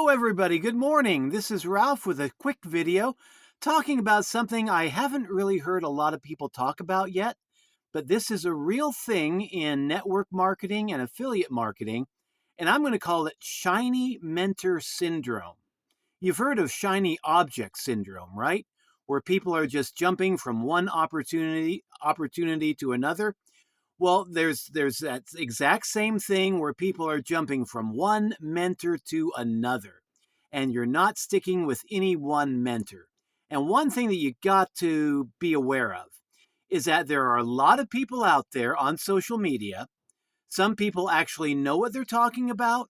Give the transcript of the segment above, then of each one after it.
Hello, everybody. Good morning. This is Ralph with a quick video talking about something I haven't really heard a lot of people talk about yet, but this is a real thing in network marketing and affiliate marketing, and I'm going to call it shiny mentor syndrome. You've heard of shiny object syndrome, right? Where people are just jumping from one opportunity to another. Well, there's that exact same thing where people are jumping from one mentor to another, and you're not sticking with any one mentor. And one thing that you got to be aware of is that there are a lot of people out there on social media. Some people actually know what they're talking about,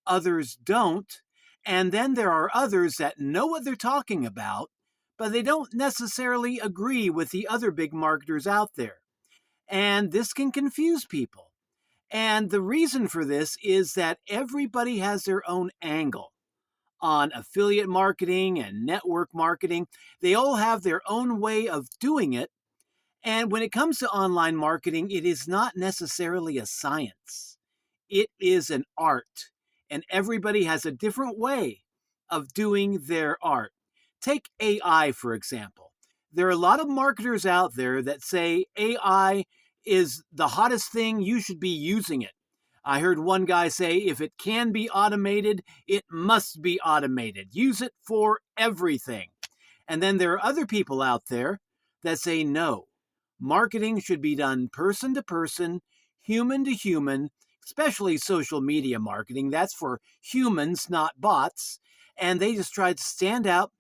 others don't. And then there are others that know what they're talking about, but they don't necessarily agree with the other big marketers out there. And this can confuse people. And the reason for this is that everybody has their own angle on affiliate marketing and network marketing. They all have their own way of doing it. And when it comes to online marketing, it is not necessarily a science, it is an art. And everybody has a different way of doing their art. Take AI, for example. There are a lot of marketers out there that say AI is the hottest thing, you should be using it. I heard one guy say, if it can be automated, it must be automated. Use it for everything. And then there are other people out there that say, no, marketing should be done person to person, human to human, especially social media marketing. That's for humans, not bots. And they just try to stand out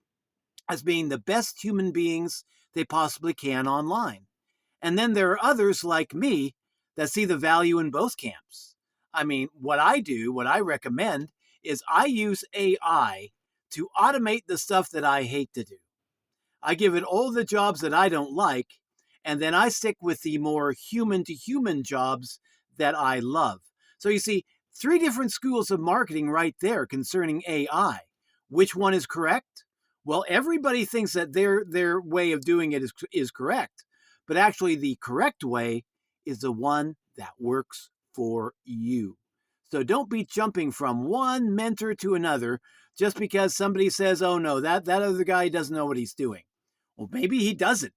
as being the best human beings they possibly can online. And then there are others like me that see the value in both camps. I mean, what I recommend is I use AI to automate the stuff that I hate to do. I give it all the jobs that I don't like, and then I stick with the more human to human jobs that I love. So you see, three different schools of marketing right there concerning AI. Which one is correct? Well, everybody thinks that their way of doing it is correct, but actually the correct way is the one that works for you. So don't be jumping from one mentor to another just because somebody says, oh no, that other guy doesn't know what he's doing. Well, maybe he doesn't.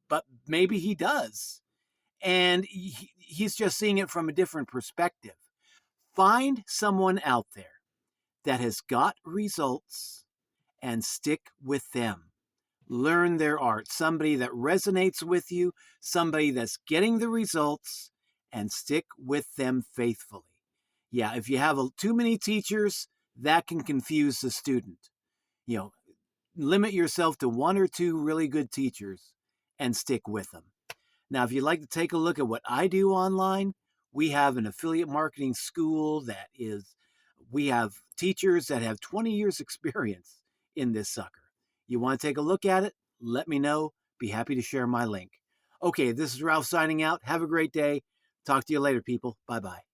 But maybe he does. And he's just seeing it from a different perspective. Find someone out there that has got results and stick with them. Learn their art. Somebody that resonates with you, somebody that's getting the results, and stick with them faithfully. Yeah, if you have too many teachers, that can confuse the student. Limit yourself to one or two really good teachers and stick with them. Now, if you'd like to take a look at what I do online, we have an affiliate marketing school we have teachers that have 20 years experience in this sucker. You want to take a look at it? Let me know. Be happy to share my link. Okay, this is Ralph signing out. Have a great day. Talk to you later, people. Bye-bye.